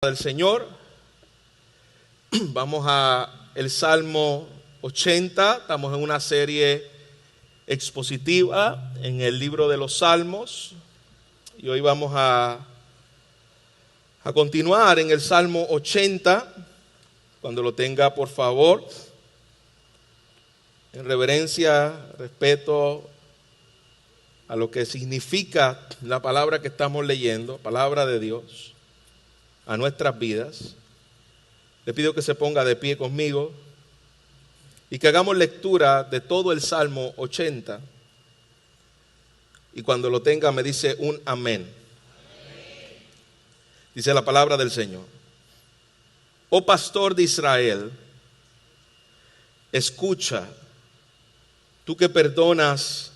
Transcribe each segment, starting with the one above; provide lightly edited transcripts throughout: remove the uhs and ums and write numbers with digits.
Del Señor. Vamos a el Salmo 80. Estamos en una serie expositiva en el libro de los Salmos y hoy vamos a continuar en el Salmo 80. Cuando lo tenga, por favor, en reverencia, respeto a lo que significa la palabra que estamos leyendo, palabra de Dios a nuestras vidas. Le pido que se ponga de pie conmigo y que hagamos lectura de todo el Salmo 80. Y cuando lo tenga me dice un amén. Dice la palabra del Señor: Oh pastor de Israel, escucha, tú que perdonas,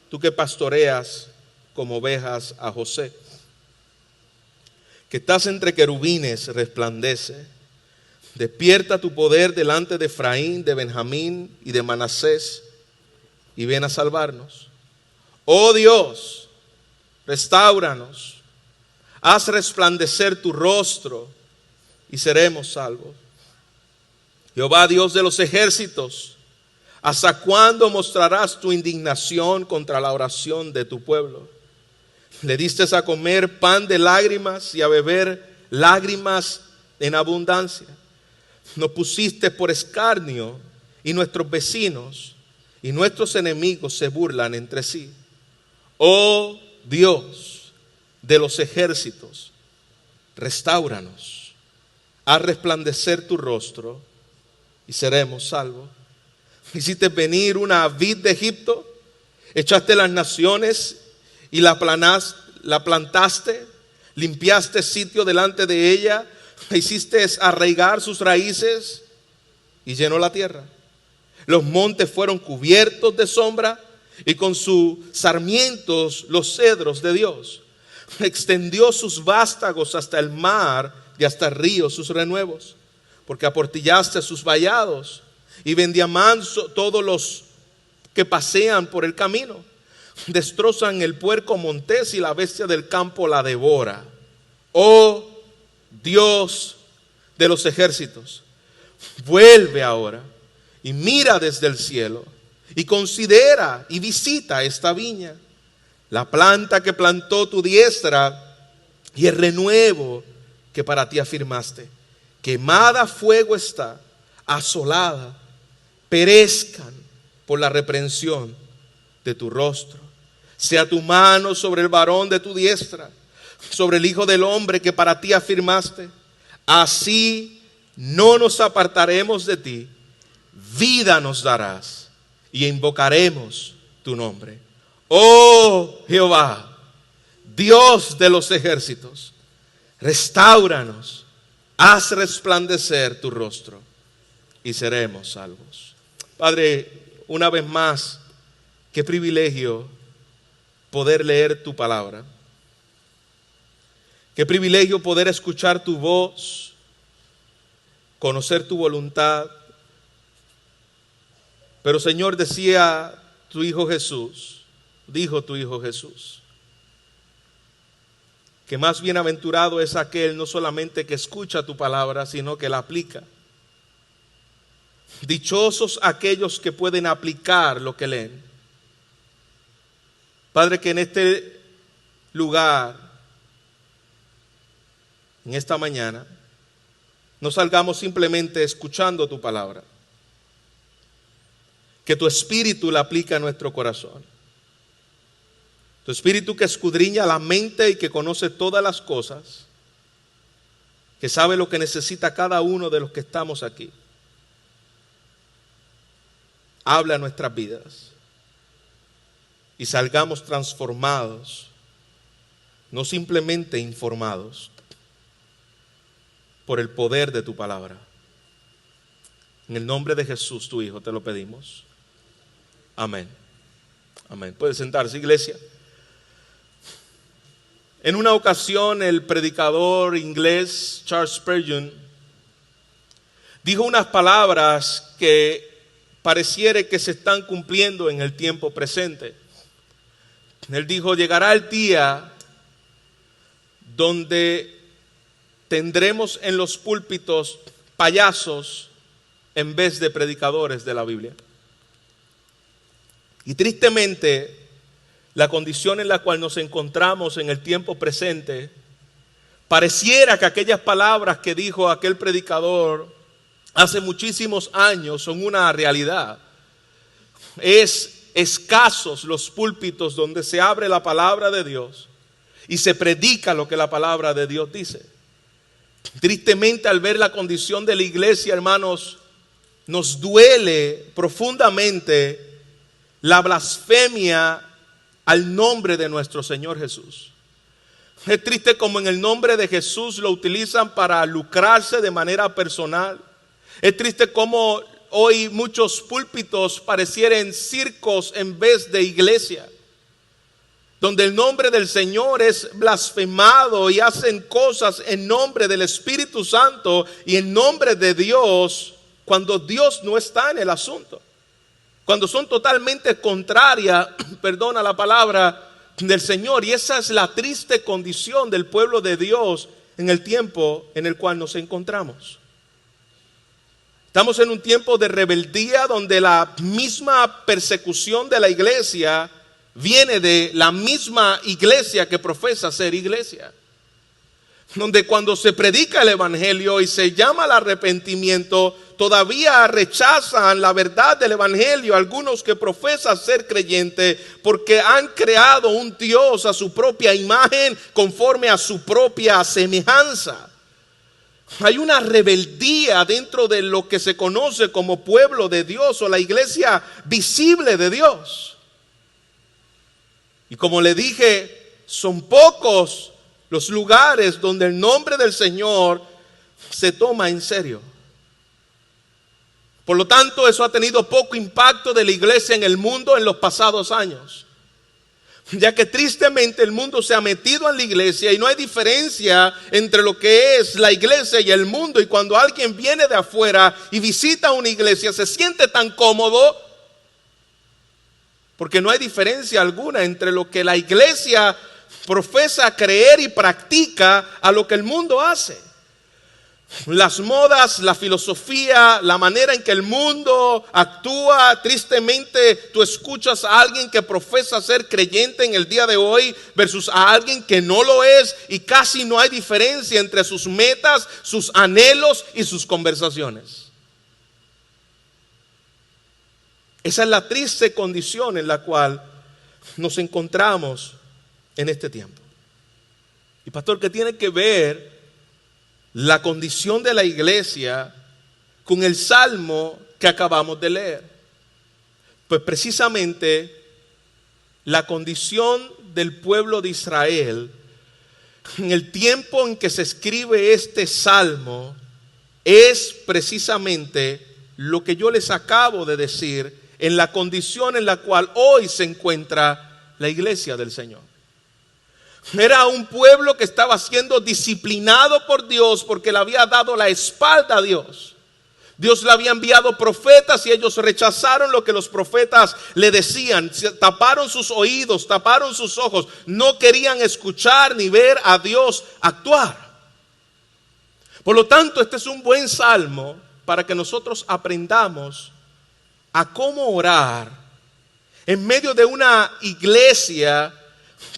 tú que pastoreas como ovejas a José, que estás entre querubines, resplandece. Despierta tu poder delante de Efraín, de Benjamín y de Manasés, y ven a salvarnos. Oh Dios, restáuranos. Haz resplandecer tu rostro y seremos salvos. Jehová, Dios de los ejércitos, ¿hasta cuándo mostrarás tu indignación contra la oración de tu pueblo? Le diste a comer pan de lágrimas y a beber lágrimas en abundancia. Nos pusiste por escarnio y nuestros vecinos y nuestros enemigos se burlan entre sí. Oh Dios de los ejércitos, restáuranos. Haz resplandecer tu rostro y seremos salvos. Hiciste venir una vid de Egipto, echaste las naciones y la plantaste, limpiaste sitio delante de ella, hiciste arraigar sus raíces y llenó la tierra. Los montes fueron cubiertos de sombra y con sus sarmientos los cedros de Dios. Extendió sus vástagos hasta el mar y hasta el río sus renuevos, porque aportillaste sus vallados y vendía manso todos los que pasean por el camino. Destrozan el puerco montés y la bestia del campo la devora. Oh Dios de los ejércitos, vuelve ahora y mira desde el cielo y considera y visita esta viña, la planta que plantó tu diestra y el renuevo que para ti afirmaste. Quemada a fuego está, asolada, perezcan por la reprensión de tu rostro. Sea tu mano sobre el varón de tu diestra, sobre el hijo del hombre que para ti afirmaste. Así no nos apartaremos de ti, vida nos darás y invocaremos tu nombre. Oh Jehová, Dios de los ejércitos, restáuranos, haz resplandecer tu rostro y seremos salvos. Padre, una vez más, qué privilegio poder leer tu palabra. Qué privilegio poder escuchar tu voz, conocer tu voluntad. Pero Señor, decía tu Hijo Jesús, dijo tu Hijo Jesús, que más bienaventurado es aquel no solamente que escucha tu palabra, sino que la aplica. Dichosos aquellos que pueden aplicar lo que leen. Padre, que en este lugar, en esta mañana, no salgamos simplemente escuchando tu palabra. Que tu espíritu la aplique a nuestro corazón. Tu espíritu que escudriña la mente y que conoce todas las cosas, que sabe lo que necesita cada uno de los que estamos aquí. Habla a nuestras vidas y salgamos transformados, no simplemente informados, por el poder de tu palabra. En el nombre de Jesús, tu Hijo, te lo pedimos. Amén. Amén. Puede sentarse, iglesia. En una ocasión, el predicador inglés Charles Spurgeon dijo unas palabras que pareciera que se están cumpliendo en el tiempo presente. Él dijo: llegará el día donde tendremos en los púlpitos payasos en vez de predicadores de la Biblia. Y tristemente, la condición en la cual nos encontramos en el tiempo presente, pareciera que aquellas palabras que dijo aquel predicador hace muchísimos años son una realidad. Es escasos los púlpitos donde se abre la palabra de Dios y se predica lo que la palabra de Dios dice. Tristemente, al ver la condición de la iglesia, hermanos, nos duele profundamente la blasfemia al nombre de nuestro Señor Jesús. Es triste como en el nombre de Jesús lo utilizan para lucrarse de manera personal. Es triste como hoy muchos púlpitos parecieran circos en vez de iglesia, donde el nombre del Señor es blasfemado y hacen cosas en nombre del Espíritu Santo y en nombre de Dios, cuando Dios no está en el asunto. Cuando son totalmente contrarias, a la palabra del Señor. Y esa es la triste condición del pueblo de Dios en el tiempo en el cual nos encontramos. Estamos en un tiempo de rebeldía donde la misma persecución de la iglesia viene de la misma iglesia que profesa ser iglesia. Donde cuando se predica el evangelio y se llama al arrepentimiento, todavía rechazan la verdad del evangelio algunos que profesan ser creyentes, porque han creado un Dios a su propia imagen, conforme a su propia semejanza. Hay una rebeldía dentro de lo que se conoce como pueblo de Dios o la iglesia visible de Dios. Y como le dije, son pocos los lugares donde el nombre del Señor se toma en serio. Por lo tanto, eso ha tenido poco impacto de la iglesia en el mundo en los pasados años, ya que tristemente el mundo se ha metido en la iglesia y no hay diferencia entre lo que es la iglesia y el mundo. Y cuando alguien viene de afuera y visita una iglesia, se siente tan cómodo porque no hay diferencia alguna entre lo que la iglesia profesa creer y practica a lo que el mundo hace. Las modas, la filosofía, la manera en que el mundo actúa. Tristemente, tú escuchas a alguien que profesa ser creyente en el día de hoy versus a alguien que no lo es, y casi no hay diferencia entre sus metas, sus anhelos y sus conversaciones. Esa es la triste condición en la cual nos encontramos en este tiempo. Y pastor, ¿qué tiene que ver la condición de la iglesia con el salmo que acabamos de leer? Pues precisamente la condición del pueblo de Israel en el tiempo en que se escribe este salmo es precisamente lo que yo les acabo de decir, en la condición en la cual hoy se encuentra la iglesia del Señor. Era un pueblo que estaba siendo disciplinado por Dios porque le había dado la espalda a Dios. Dios le había enviado profetas y ellos rechazaron lo que los profetas le decían. Taparon sus oídos, taparon sus ojos. No querían escuchar ni ver a Dios actuar. Por lo tanto, este es un buen salmo para que nosotros aprendamos a cómo orar en medio de una iglesia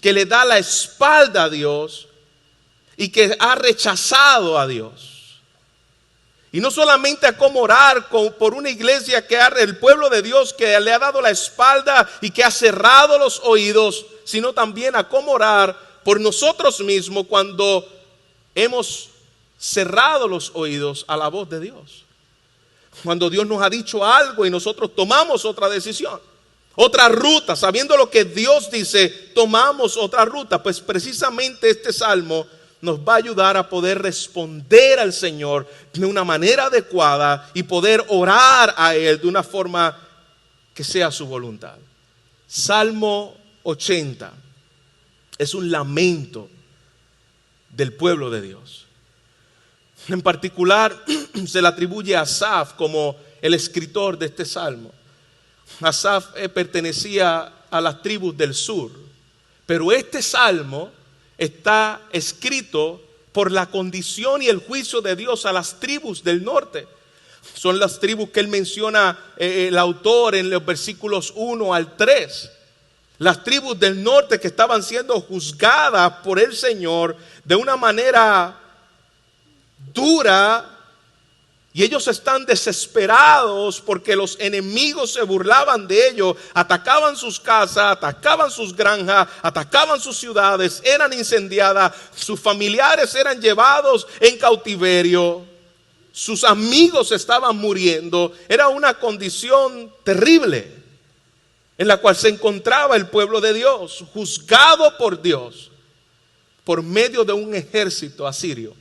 que le da la espalda a Dios y que ha rechazado a Dios. Y no solamente a cómo orar por una iglesia que el pueblo de Dios que le ha dado la espalda y que ha cerrado los oídos, sino también a cómo orar por nosotros mismos cuando hemos cerrado los oídos a la voz de Dios. Cuando Dios nos ha dicho algo y nosotros tomamos otra decisión, otra ruta, sabiendo lo que Dios dice, tomamos otra ruta. Pues precisamente este salmo nos va a ayudar a poder responder al Señor de una manera adecuada y poder orar a Él de una forma que sea su voluntad. Salmo 80 es un lamento del pueblo de Dios. En particular se le atribuye a Asaf como el escritor de este salmo. Asaf pertenecía a las tribus del sur, pero este salmo está escrito por la condición y el juicio de Dios a las tribus del norte. Son las tribus que él menciona, el autor, en los versículos 1 al 3. Las tribus del norte que estaban siendo juzgadas por el Señor de una manera dura, y ellos están desesperados porque los enemigos se burlaban de ellos, atacaban sus casas, atacaban sus granjas, atacaban sus ciudades, eran incendiadas, sus familiares eran llevados en cautiverio, sus amigos estaban muriendo. Era una condición terrible en la cual se encontraba el pueblo de Dios, juzgado por Dios por medio de un ejército asirio.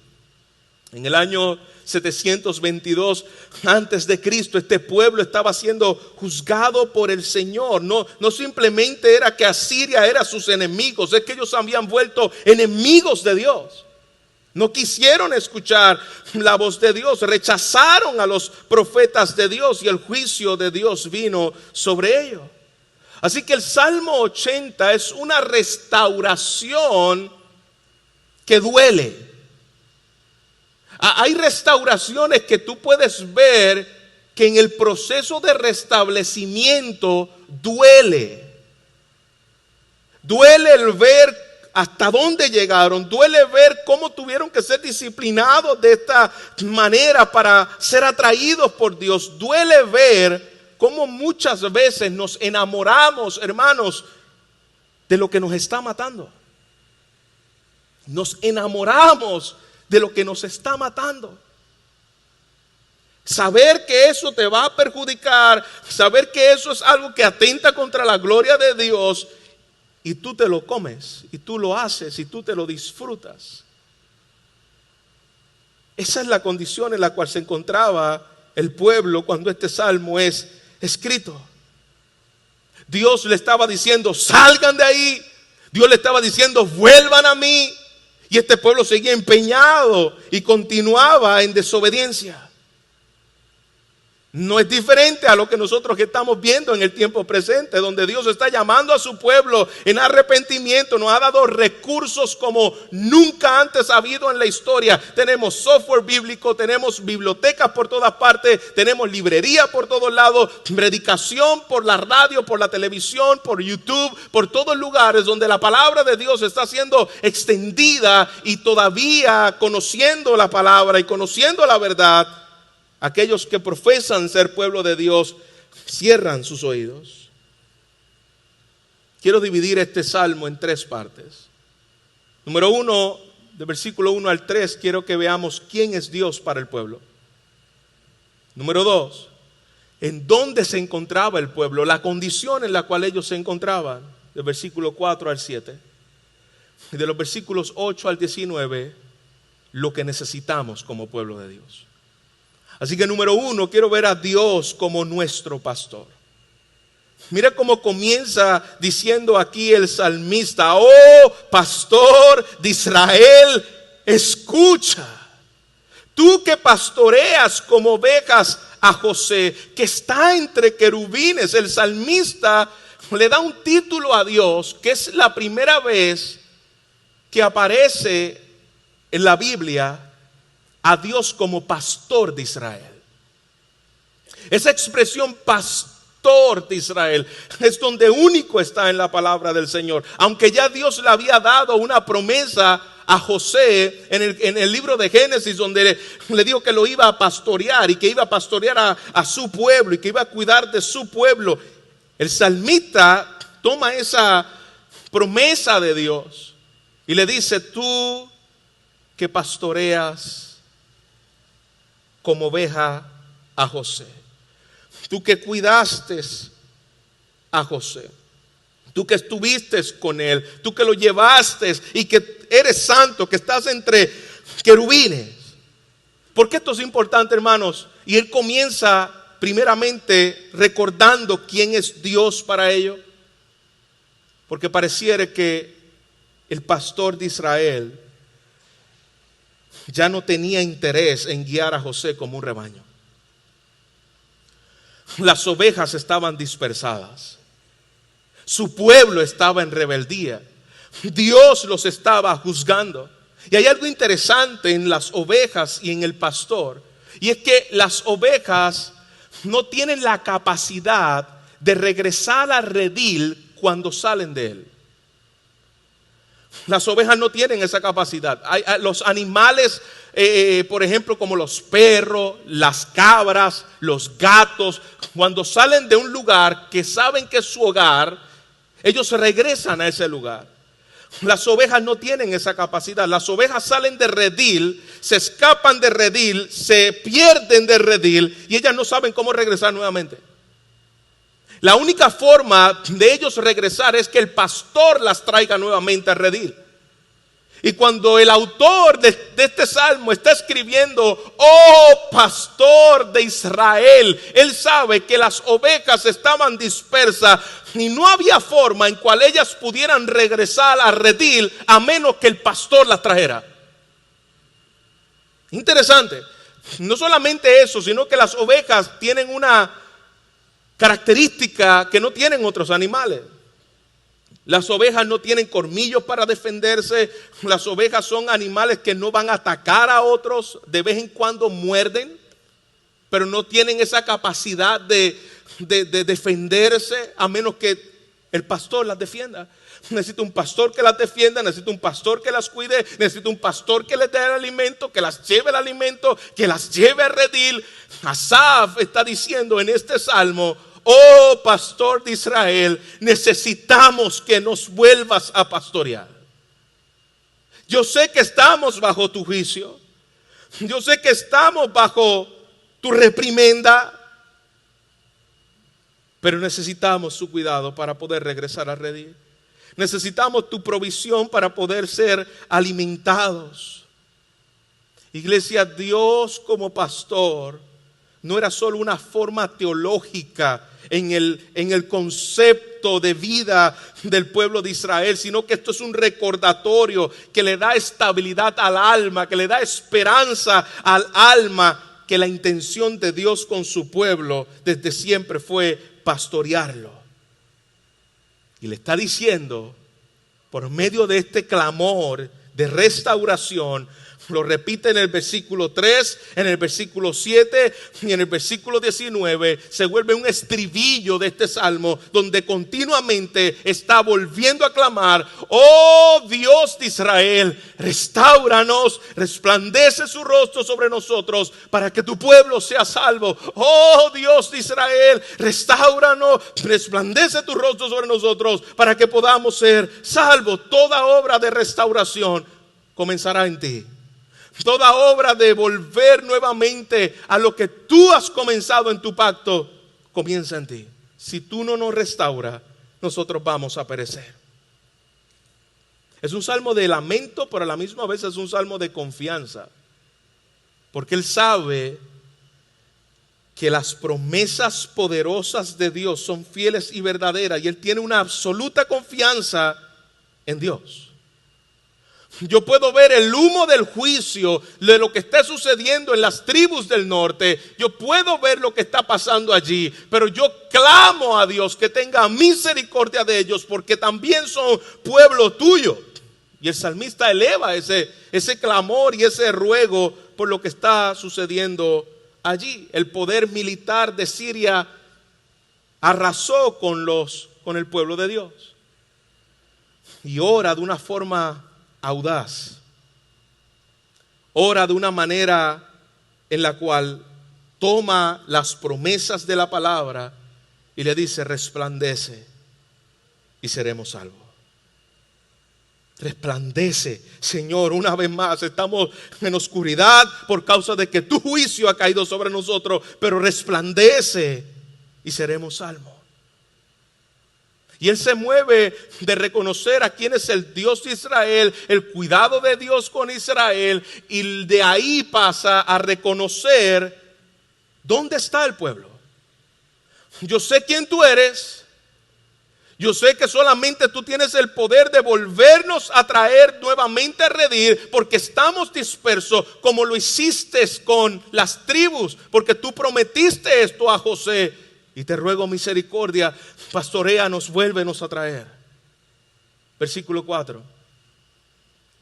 En el año 722 antes de Cristo, este pueblo estaba siendo juzgado por el Señor. No simplemente era que Asiria era sus enemigos, es que ellos habían vuelto enemigos de Dios. No quisieron escuchar la voz de Dios, rechazaron a los profetas de Dios y el juicio de Dios vino sobre ellos. Así que el Salmo 80 es una restauración que duele. Hay restauraciones que tú puedes ver que en el proceso de restablecimiento duele. Duele el ver hasta dónde llegaron, duele ver cómo tuvieron que ser disciplinados de esta manera para ser atraídos por Dios. Duele ver cómo muchas veces nos enamoramos, hermanos, de lo que nos está matando. Nos enamoramos de lo que nos está matando. Saber que eso te va a perjudicar, saber que eso es algo que atenta contra la gloria de Dios, y tú te lo comes, y tú lo haces, y tú te lo disfrutas. Esa es la condición en la cual se encontraba el pueblo cuando este salmo es escrito. Dios le estaba diciendo: salgan de ahí. Dios le estaba diciendo: vuelvan a mí. Y este pueblo seguía empeñado y continuaba en desobediencia. No es diferente a lo que nosotros estamos viendo en el tiempo presente, donde Dios está llamando a su pueblo en arrepentimiento. Nos ha dado recursos como nunca antes ha habido en la historia. Tenemos software bíblico, tenemos bibliotecas por todas partes, tenemos librería por todos lados, predicación por la radio, por la televisión, por YouTube, por todos lugares donde la palabra de Dios está siendo extendida. Y todavía conociendo la palabra y conociendo la verdad, aquellos que profesan ser pueblo de Dios cierran sus oídos. Quiero dividir este salmo en tres partes. Número 1, del versículo 1 al 3, quiero que veamos quién es Dios para el pueblo. Número 2, en dónde se encontraba el pueblo, la condición en la cual ellos se encontraban, del versículo 4 al 7. Y de los versículos 8 al 19, lo que necesitamos como pueblo de Dios. Así que número 1, quiero ver a Dios como nuestro pastor. Mira cómo comienza diciendo aquí el salmista: oh pastor de Israel, escucha. Tú que pastoreas como ovejas a José, que está entre querubines. El salmista le da un título a Dios, que es la primera vez que aparece en la Biblia a Dios como pastor de Israel. Esa expresión pastor de Israel es donde único está en la palabra del Señor. Aunque ya Dios le había dado una promesa a José en el libro de Génesis, donde le dijo que lo iba a pastorear y que iba a pastorear a su pueblo y que iba a cuidar de su pueblo. El salmista toma esa promesa de Dios y le dice: tú que pastoreas como oveja a José, tú que cuidaste a José, tú que estuviste con él, tú que lo llevaste y que eres santo, que estás entre querubines. ¿Por qué esto es importante, hermanos? Y él comienza primeramente recordando quién es Dios para ellos, porque pareciera que el pastor de Israel ya no tenía interés en guiar a José como un rebaño. Las ovejas estaban dispersadas. Su pueblo estaba en rebeldía. Dios los estaba juzgando. Y hay algo interesante en las ovejas y en el pastor, y es que las ovejas no tienen la capacidad de regresar al redil cuando salen de él. Las ovejas no tienen esa capacidad. Los animales, por ejemplo, como los perros, las cabras, los gatos, cuando salen de un lugar que saben que es su hogar, ellos regresan a ese lugar. Las ovejas no tienen esa capacidad. Las ovejas salen de redil, se escapan de redil, se pierden de redil y ellas no saben cómo regresar nuevamente. La única forma de ellos regresar es que el pastor las traiga nuevamente a redil. Y cuando el autor de este salmo está escribiendo, oh pastor de Israel, él sabe que las ovejas estaban dispersas y no había forma en cual ellas pudieran regresar a redil a menos que el pastor las trajera. Interesante. No solamente eso, sino que las ovejas tienen una característica que no tienen otros animales. Las ovejas no tienen colmillos para defenderse. Las ovejas son animales que no van a atacar a otros. De vez en cuando muerden, pero no tienen esa capacidad de defenderse a menos que el pastor las defienda. Necesita un pastor que las defienda, necesita un pastor que las cuide, necesita un pastor que les dé el alimento, que las lleve el alimento, que las lleve a redil. Asaf está diciendo en este salmo, oh pastor de Israel, necesitamos que nos vuelvas a pastorear. Yo sé que estamos bajo tu juicio, yo sé que estamos bajo tu reprimenda, pero necesitamos su cuidado para poder regresar a redil. Necesitamos tu provisión para poder ser alimentados. Iglesia, Dios como pastor no era solo una forma teológica en el concepto de vida del pueblo de Israel, sino que esto es un recordatorio que le da estabilidad al alma, que le da esperanza al alma, que la intención de Dios con su pueblo desde siempre fue pastorearlo. Y le está diciendo, por medio de este clamor de restauración, lo repite en el versículo 3, en el versículo 7 y en el versículo 19. Se vuelve un estribillo de este salmo donde continuamente está volviendo a clamar, oh Dios de Israel, restáuranos, resplandece su rostro sobre nosotros para que tu pueblo sea salvo. Oh Dios de Israel, restáuranos, resplandece tu rostro sobre nosotros para que podamos ser salvos. Toda obra de restauración comenzará en ti. Toda obra de volver nuevamente a lo que tú has comenzado en tu pacto, comienza en ti. Si tú no nos restauras, nosotros vamos a perecer. Es un salmo de lamento, pero a la misma vez es un salmo de confianza. Porque él sabe que las promesas poderosas de Dios son fieles y verdaderas. Y él tiene una absoluta confianza en Dios. Yo puedo ver el humo del juicio de lo que está sucediendo en las tribus del norte. Yo puedo ver lo que está pasando allí, pero yo clamo a Dios que tenga misericordia de ellos, porque también son pueblo tuyo. Y el salmista eleva ese clamor y ese ruego por lo que está sucediendo allí. El poder militar de Siria arrasó con el pueblo de Dios. Y ora de una forma audaz, ora de una manera en la cual toma las promesas de la palabra y le dice, resplandece y seremos salvos. Resplandece, Señor, una vez más estamos en oscuridad por causa de que tu juicio ha caído sobre nosotros, pero resplandece y seremos salvos. Y él se mueve de reconocer a quién es el Dios de Israel, el cuidado de Dios con Israel, y de ahí pasa a reconocer dónde está el pueblo. Yo sé quién tú eres. Yo sé que solamente tú tienes el poder de volvernos a traer nuevamente a redil, porque estamos dispersos como lo hiciste con las tribus, porque tú prometiste esto a José. Y te ruego misericordia, pastoréanos, vuélvenos a traer. Versículo 4.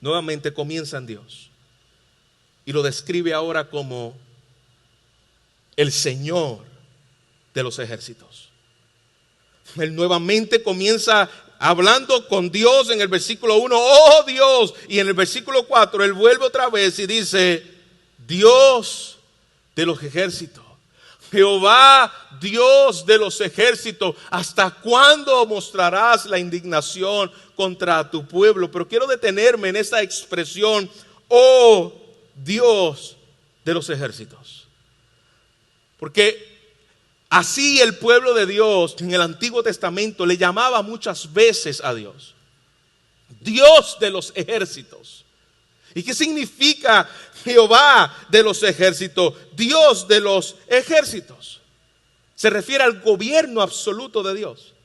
nuevamente comienza en Dios. Y lo describe ahora como el Señor de los ejércitos. Él nuevamente comienza hablando con Dios en el versículo 1, oh Dios. Y en el versículo 4 él vuelve otra vez y dice, Dios de los ejércitos. Jehová, Dios de los ejércitos, ¿hasta cuándo mostrarás la indignación contra tu pueblo? Pero quiero detenerme en esta expresión, oh Dios de los ejércitos. Porque así el pueblo de Dios en el Antiguo Testamento le llamaba muchas veces a Dios, Dios de los ejércitos. ¿Y qué significa Jehová de los ejércitos? Dios de los ejércitos. Se refiere al gobierno absoluto de Dios,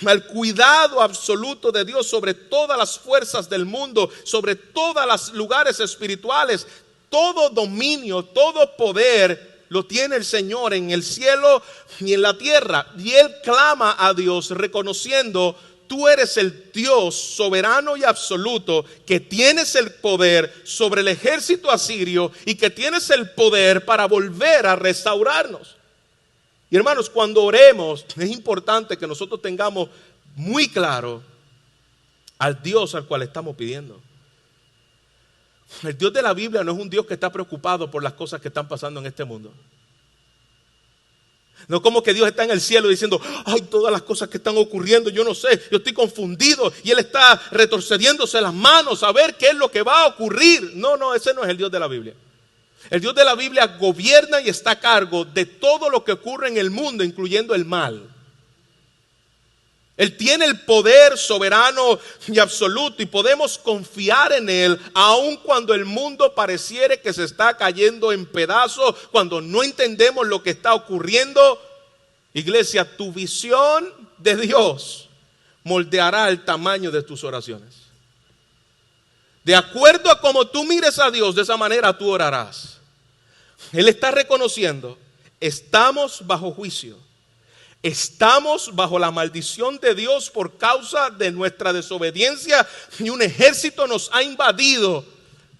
al cuidado absoluto de Dios sobre todas las fuerzas del mundo, sobre todos los lugares espirituales. Todo dominio, todo poder lo tiene el Señor en el cielo y en la tierra. Y Él clama a Dios reconociendo: tú eres el Dios soberano y absoluto, que tienes el poder sobre el ejército asirio y que tienes el poder para volver a restaurarnos. Y hermanos, cuando oremos, es importante que nosotros tengamos muy claro al Dios al cual estamos pidiendo. El Dios de la Biblia no es un Dios que está preocupado por las cosas que están pasando en este mundo. No como que Dios está en el cielo diciendo: ay, todas las cosas que están ocurriendo, yo no sé, yo estoy confundido. Y Él está retorciéndose las manos a ver qué es lo que va a ocurrir. No, ese no es el Dios de la Biblia. El Dios de la Biblia gobierna y está a cargo de todo lo que ocurre en el mundo, incluyendo el mal. Él tiene el poder soberano y absoluto, y podemos confiar en Él aun cuando el mundo pareciere que se está cayendo en pedazos, cuando no entendemos lo que está ocurriendo. Iglesia, tu visión de Dios moldeará el tamaño de tus oraciones. De acuerdo a cómo tú mires a Dios, de esa manera tú orarás. Él está reconociendo: estamos bajo juicio. Estamos bajo la maldición de Dios por causa de nuestra desobediencia, y un ejército nos ha invadido.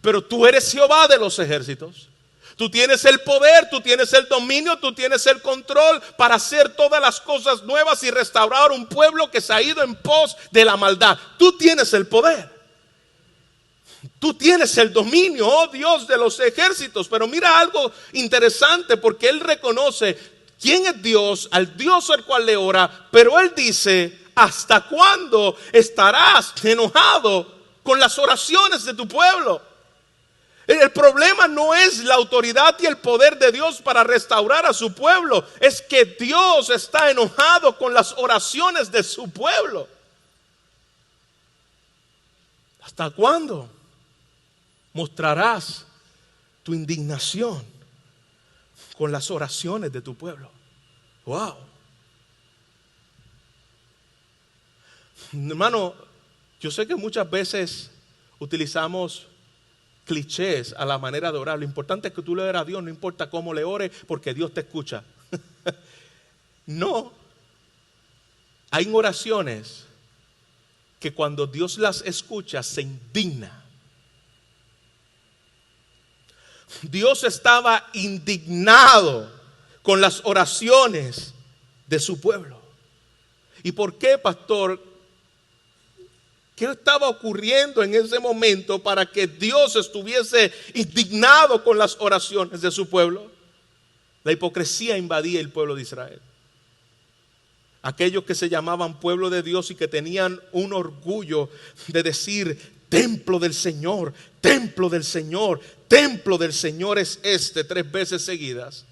Pero tú eres Jehová de los ejércitos. Tú tienes el poder, tú tienes el dominio, tú tienes el control para hacer todas las cosas nuevas y restaurar un pueblo que se ha ido en pos de la maldad. Tú tienes el poder. Tú tienes el dominio, oh Dios de los ejércitos. Pero mira algo interesante, porque Él reconoce quién es Dios, al Dios al cual le ora, pero Él dice: ¿hasta cuándo estarás enojado con las oraciones de tu pueblo? El problema no es la autoridad y el poder de Dios para restaurar a su pueblo, es que Dios está enojado con las oraciones de su pueblo. ¿Hasta cuándo mostrarás tu indignación con las oraciones de tu pueblo? Wow. Hermano, yo sé que muchas veces utilizamos clichés a la manera de orar. Lo importante es que tú le ores a Dios, no importa cómo le ores, porque Dios te escucha. No. Hay oraciones que cuando Dios las escucha se indigna. Dios estaba indignado con las oraciones de su pueblo. ¿Y por qué, pastor? ¿Qué estaba ocurriendo en ese momento para que Dios estuviese indignado con las oraciones de su pueblo? La hipocresía invadía el pueblo de Israel. Aquellos que se llamaban pueblo de Dios y que tenían un orgullo de decir: templo del Señor, templo del Señor, templo del Señor es este, 3 veces seguidas.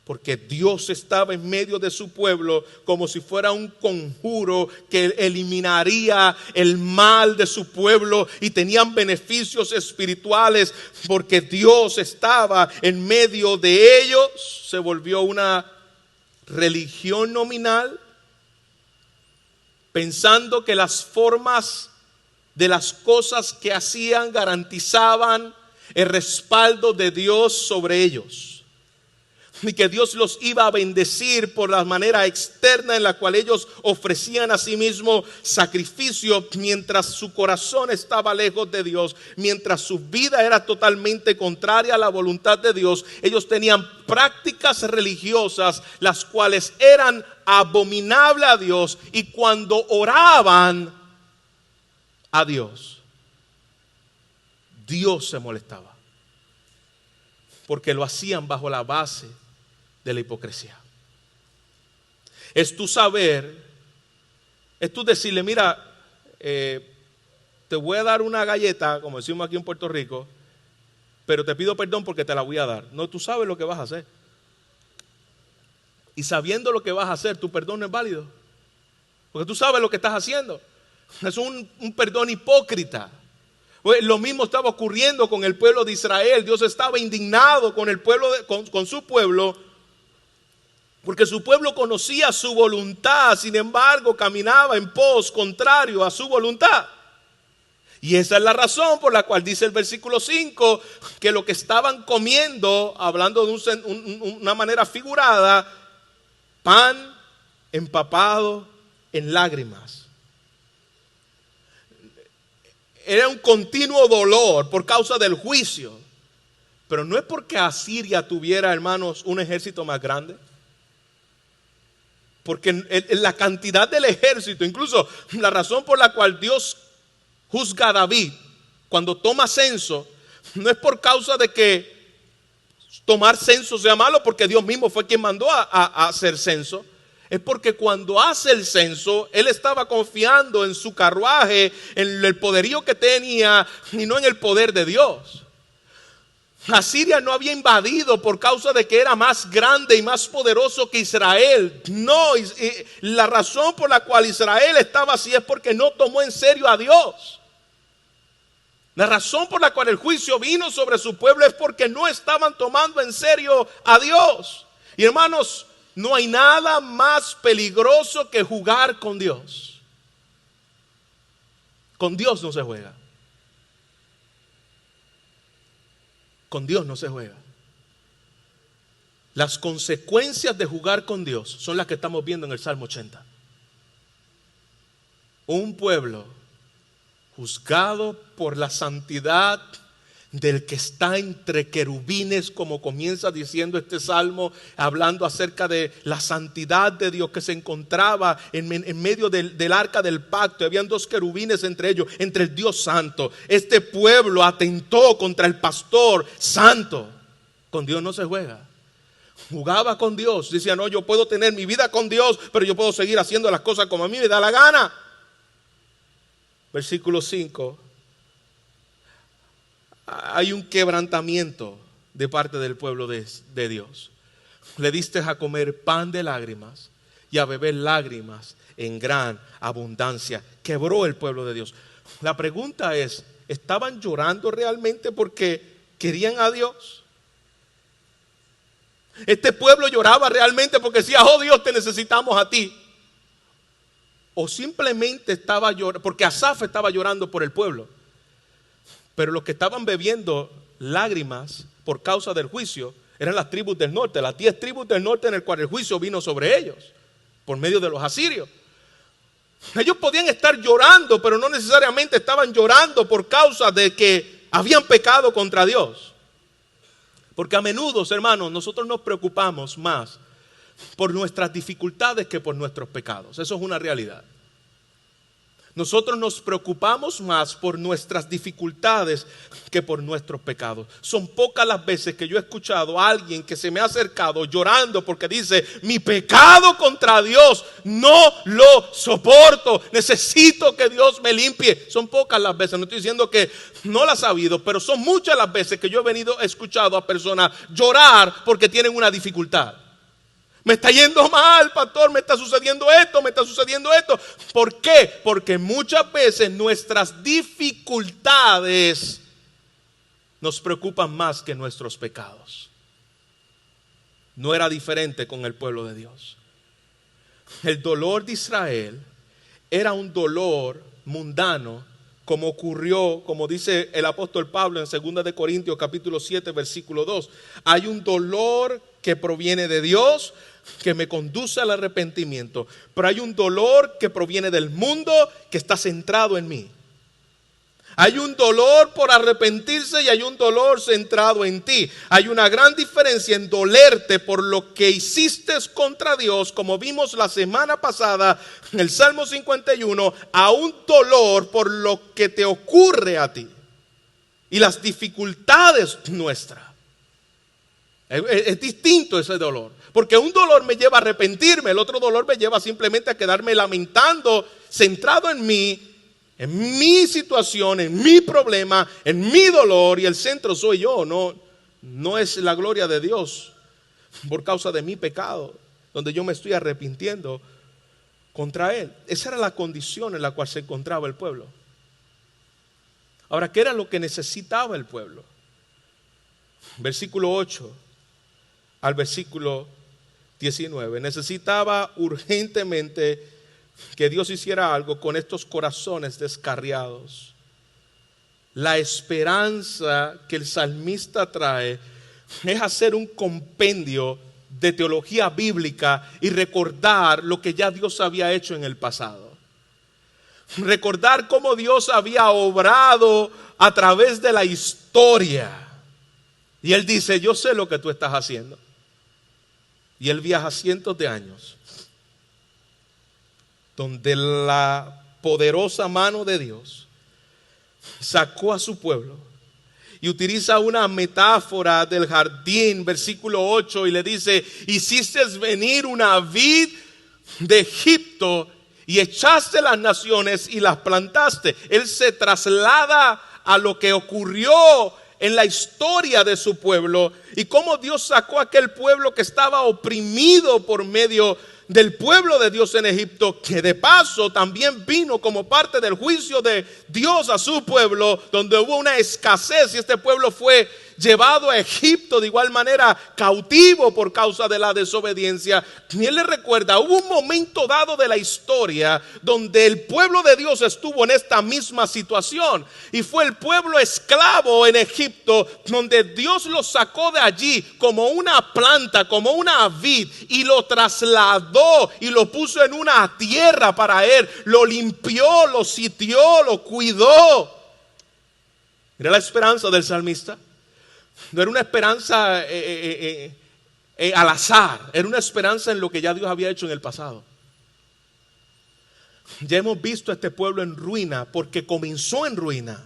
Porque Dios estaba en medio de su pueblo como si fuera un conjuro que eliminaría el mal de su pueblo, y tenían beneficios espirituales porque Dios estaba en medio de ellos. Se volvió una religión nominal, pensando que las formas de las cosas que hacían garantizaban el respaldo de Dios sobre ellos. y que Dios los iba a bendecir por la manera externa en la cual ellos ofrecían a sí mismos sacrificio, mientras su corazón estaba lejos de Dios, mientras su vida era totalmente contraria a la voluntad de Dios. Ellos tenían prácticas religiosas las cuales eran abominables a Dios, y cuando oraban a Dios, Dios se molestaba, porque lo hacían bajo la base de la hipocresía. Es tu saber, es tu decirle, mira, te voy a dar una galleta, como decimos aquí en Puerto Rico, pero te pido perdón porque te la voy a dar. No, tú sabes lo que vas a hacer. Y sabiendo lo que vas a hacer, tu perdón no es válido, porque tú sabes lo que estás haciendo. Es un perdón hipócrita. Lo mismo estaba ocurriendo con el pueblo de Israel. Dios estaba indignado con el pueblo, con su pueblo, porque su pueblo conocía su voluntad, sin embargo caminaba en pos contrario a su voluntad. Y esa es la razón por la cual dice el versículo 5 que lo que estaban comiendo, hablando de una manera figurada, pan empapado en lágrimas. Era un continuo dolor por causa del juicio. Pero no es porque Asiria tuviera, hermanos, un ejército más grande. Porque en la cantidad del ejército, incluso la razón por la cual Dios juzga a David cuando toma censo, no es por causa de que tomar censo sea malo, porque Dios mismo fue quien mandó a hacer censo. Es porque cuando hace el censo, él estaba confiando en su carruaje, en el poderío que tenía, y no en el poder de Dios. Asiria no había invadido por causa de que era más grande y más poderoso que Israel. No, la razón por la cual Israel estaba así es porque no tomó en serio a Dios. La razón por la cual el juicio vino sobre su pueblo es porque no estaban tomando en serio a Dios. Y hermanos, no hay nada más peligroso que jugar con Dios. Con Dios no se juega. Con Dios no se juega. Las consecuencias de jugar con Dios son las que estamos viendo en el Salmo 80. Un pueblo juzgado por la santidad del que está entre querubines, como comienza diciendo este salmo, hablando acerca de la santidad de Dios que se encontraba en medio del arca del pacto. Habían dos querubines entre ellos, entre el Dios santo. Este pueblo atentó contra el pastor santo. Con Dios no se juega. Jugaba con Dios, decía, no, yo puedo tener mi vida con Dios, pero yo puedo seguir haciendo las cosas como a mí me da la gana. Versículo 5. Hay un quebrantamiento de parte del pueblo de Dios. Le diste a comer pan de lágrimas y a beber lágrimas en gran abundancia. Quebró el pueblo de Dios. La pregunta es, ¿estaban llorando realmente porque querían a Dios? Este pueblo lloraba realmente porque decía, oh Dios, te necesitamos a ti. O simplemente estaba llorando, porque Asaf estaba llorando por el pueblo. Pero los que estaban bebiendo lágrimas por causa del juicio eran las tribus del norte, las 10 tribus del norte, en el cual el juicio vino sobre ellos por medio de los asirios. Ellos podían estar llorando, pero no necesariamente estaban llorando por causa de que habían pecado contra Dios. Porque a menudo, hermanos, nosotros nos preocupamos más por nuestras dificultades que por nuestros pecados. Eso es una realidad. Nosotros nos preocupamos más por nuestras dificultades que por nuestros pecados. Son pocas las veces que yo he escuchado a alguien que se me ha acercado llorando porque dice, mi pecado contra Dios no lo soporto, necesito que Dios me limpie. Son pocas las veces, no estoy diciendo que no las ha habido, pero son muchas las veces que yo he escuchado a personas llorar porque tienen una dificultad. Me está yendo mal, pastor, me está sucediendo esto, me está sucediendo esto. ¿Por qué? Porque muchas veces nuestras dificultades nos preocupan más que nuestros pecados. No era diferente con el pueblo de Dios. El dolor de Israel era un dolor mundano como ocurrió, como dice el apóstol Pablo en 2 de Corintios capítulo 7 versículo 2. Hay un dolor que proviene de Dios que me conduce al arrepentimiento, pero hay un dolor que proviene del mundo que está centrado en mí. Hay un dolor por arrepentirse y hay un dolor centrado en ti. Hay una gran diferencia en dolerte por lo que hiciste contra Dios, como vimos la semana pasada en el Salmo 51, a un dolor por lo que te ocurre a ti y las dificultades nuestras. Es distinto ese dolor, porque un dolor me lleva a arrepentirme, el otro dolor me lleva simplemente a quedarme lamentando, centrado en mí, en mi situación, en mi problema, en mi dolor, y el centro soy yo, no es la gloria de Dios por causa de mi pecado, donde yo me estoy arrepintiendo contra Él. Esa era la condición en la cual se encontraba el pueblo. Ahora, ¿qué era lo que necesitaba el pueblo? Versículo 8 al versículo 19. Necesitaba urgentemente que Dios hiciera algo con estos corazones descarriados. La esperanza que el salmista trae es hacer un compendio de teología bíblica y recordar lo que ya Dios había hecho en el pasado. Recordar cómo Dios había obrado a través de la historia. Y él dice, yo sé lo que tú estás haciendo. Y él viaja cientos de años, donde la poderosa mano de Dios sacó a su pueblo. Y utiliza una metáfora del jardín, versículo 8, y le dice, hiciste venir una vid de Egipto y echaste las naciones y las plantaste. Él se traslada a lo que ocurrió en la historia de su pueblo y cómo Dios sacó a aquel pueblo que estaba oprimido por medio del pueblo de Dios en Egipto, que de paso también vino como parte del juicio de Dios a su pueblo, donde hubo una escasez y este pueblo fue llevado a Egipto de igual manera cautivo por causa de la desobediencia. Y él le recuerda, hubo un momento dado de la historia donde el pueblo de Dios estuvo en esta misma situación y fue el pueblo esclavo en Egipto, donde Dios lo sacó de allí como una planta, como una vid, y lo trasladó y lo puso en una tierra para él, lo limpió, lo sitió, lo cuidó. Mira la esperanza del salmista. No era una esperanza al azar, era una esperanza en lo que ya Dios había hecho en el pasado. Ya hemos visto a este pueblo en ruina porque comenzó en ruina.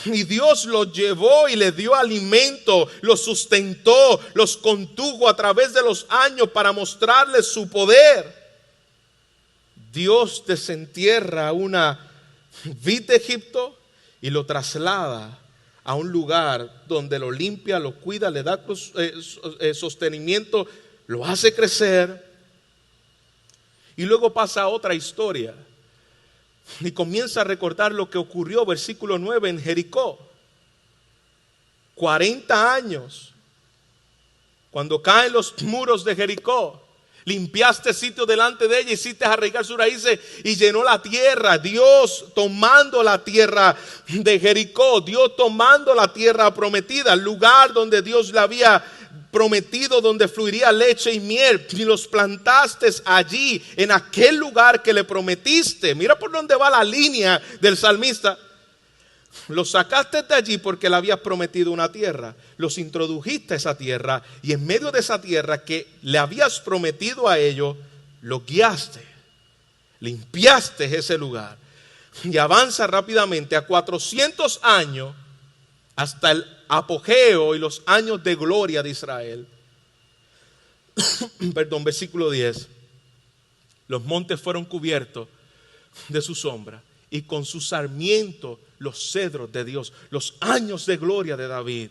Y Dios los llevó y les dio alimento, los sustentó, los condujo a través de los años para mostrarles su poder. Dios desentierra una vid de Egipto y lo traslada a un lugar donde lo limpia, lo cuida, le da sostenimiento, lo hace crecer. Y luego pasa a otra historia y comienza a recordar lo que ocurrió, versículo 9, en Jericó. 40 años, cuando caen los muros de Jericó, limpiaste sitio delante de ella, hiciste arraigar sus raíces y llenó la tierra. Dios tomando la tierra de Jericó, Dios tomando la tierra prometida, el lugar donde Dios le había prometido, donde fluiría leche y miel, y los plantaste allí, en aquel lugar que le prometiste. Mira por dónde va la línea del salmista. Los sacaste de allí porque le habías prometido una tierra. Los introdujiste a esa tierra y en medio de esa tierra que le habías prometido a ellos, los guiaste, limpiaste ese lugar. Y avanza rápidamente a 400 años hasta el apogeo y los años de gloria de Israel. Perdón, versículo 10. Los montes fueron cubiertos de su sombra y con su sarmiento los cedros de Dios, los años de gloria de David.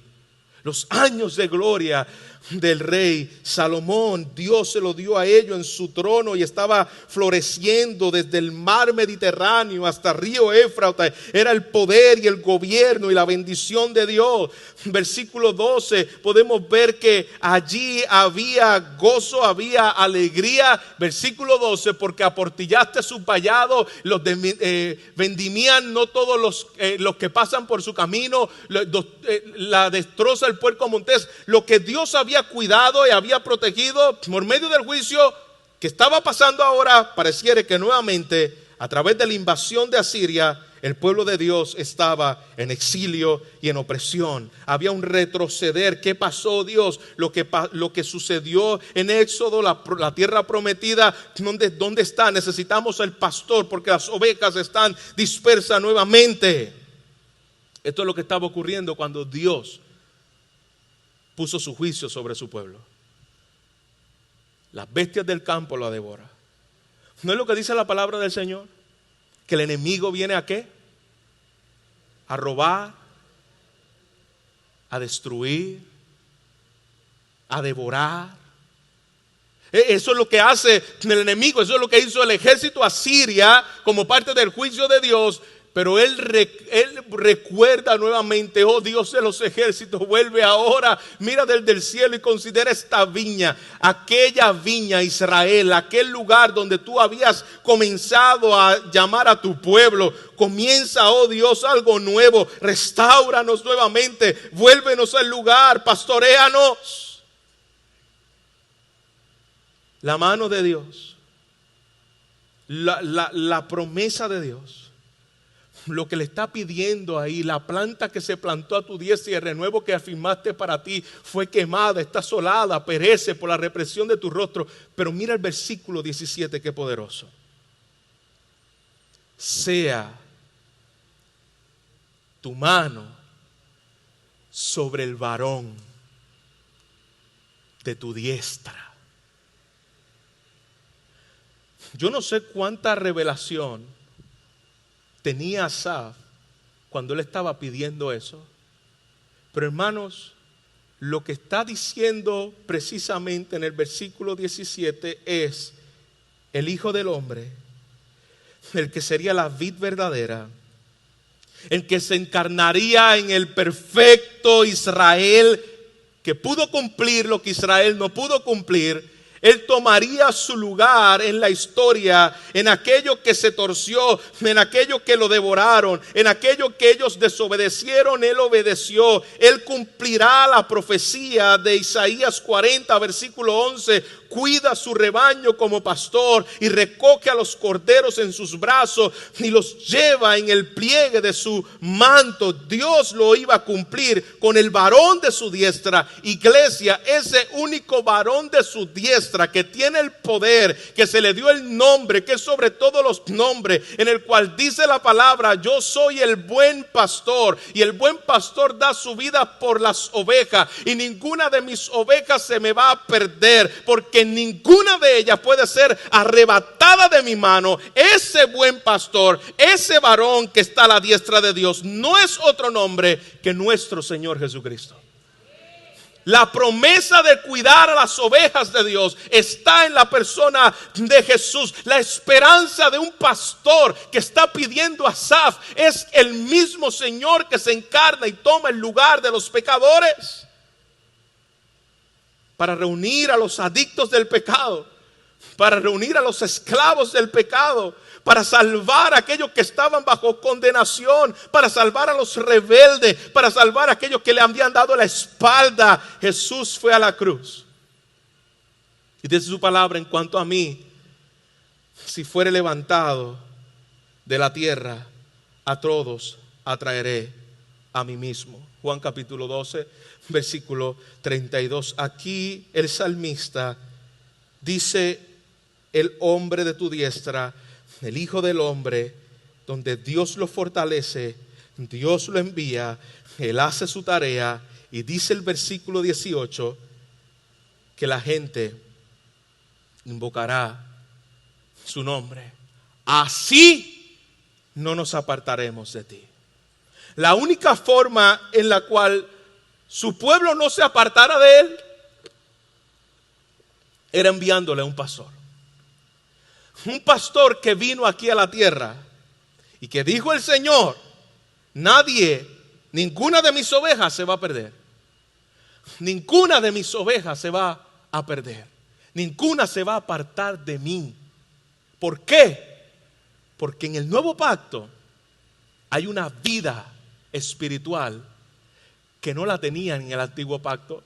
Los años de gloria del rey Salomón, Dios se lo dio a ellos en su trono y estaba floreciendo desde el mar Mediterráneo hasta el río Éufrates. Era el poder y el gobierno y la bendición de Dios. Versículo 12, podemos ver que allí había gozo, había alegría. Versículo 12, porque aportillaste sus vallados, los vendimían no todos los que pasan por su camino, la destroza el puerco montés. Lo que Dios había cuidado y había protegido por medio del juicio que estaba pasando ahora, pareciera que nuevamente a través de la invasión de Asiria, el pueblo de Dios estaba en exilio y en opresión. Había un retroceder. ¿Qué pasó, Dios? Lo que sucedió en Éxodo, la tierra prometida, ¿dónde está? Necesitamos el pastor porque las ovejas están dispersas nuevamente. Esto es lo que estaba ocurriendo cuando Dios puso su juicio sobre su pueblo. Las bestias del campo lo devoran. ¿No es lo que dice la palabra del Señor? Que el enemigo viene ¿a qué? A robar, a destruir, a devorar. Eso es lo que hace el enemigo, eso es lo que hizo el ejército asiria como parte del juicio de Dios. Pero él recuerda nuevamente, oh Dios de los ejércitos, vuelve ahora, mira desde el cielo y considera esta viña, aquella viña Israel, aquel lugar donde tú habías comenzado a llamar a tu pueblo. Comienza, oh Dios, algo nuevo, restáuranos nuevamente, vuélvenos al lugar, pastoréanos. La mano de Dios, la promesa de Dios. Lo que le está pidiendo ahí, la planta que se plantó a tu diestra y el renuevo que afirmaste para ti fue quemada, está asolada, perece por la represión de tu rostro. Pero mira el versículo 17, qué poderoso. Sea tu mano sobre el varón de tu diestra. Yo no sé cuánta revelación tenía Asaf cuando él estaba pidiendo eso. Pero hermanos, lo que está diciendo precisamente en el versículo 17 es: el Hijo del Hombre, el que sería la vid verdadera, el que se encarnaría en el perfecto Israel, que pudo cumplir lo que Israel no pudo cumplir. Él tomaría su lugar en la historia, en aquello que se torció, en aquello que lo devoraron, en aquello que ellos desobedecieron, Él obedeció. Él cumplirá la profecía de Isaías 40, versículo 11. Cuida su rebaño como pastor y recoge a los corderos en sus brazos y los lleva en el pliegue de su manto. Dios lo iba a cumplir con el varón de su diestra. Iglesia, ese único varón de su diestra que tiene el poder, que se le dio el nombre, que es sobre todos los nombres, en el cual dice la palabra: yo soy el buen pastor, y el buen pastor da su vida por las ovejas, y ninguna de mis ovejas se me va a perder, porque ninguna de ellas puede ser arrebatada de mi mano. Ese buen pastor, ese varón que está a la diestra de Dios, no es otro nombre que nuestro Señor Jesucristo. La promesa de cuidar a las ovejas de Dios está en la persona de Jesús. La esperanza de un pastor que está pidiendo a Asaf es el mismo Señor que se encarna y toma el lugar de los pecadores para reunir a los adictos del pecado, para reunir a los esclavos del pecado, para salvar a aquellos que estaban bajo condenación, para salvar a los rebeldes, para salvar a aquellos que le habían dado la espalda. Jesús fue a la cruz. Y dice su palabra: en cuanto a mí, si fuere levantado de la tierra, a todos atraeré a mí mismo. Juan capítulo 12, versículo 32. Aquí el salmista dice: el hombre de tu diestra, el Hijo del Hombre, donde Dios lo fortalece, Dios lo envía, Él hace su tarea. Y dice el versículo 18 que la gente invocará su nombre. Así no nos apartaremos de ti. La única forma en la cual su pueblo no se apartara de él, era enviándole a un pastor. Un pastor que vino aquí a la tierra y que dijo el Señor: ninguna de mis ovejas se va a perder. Ninguna de mis ovejas se va a perder. Ninguna se va a apartar de mí. ¿Por qué? Porque en el nuevo pacto hay una vida espiritual que no la tenían en el antiguo pacto.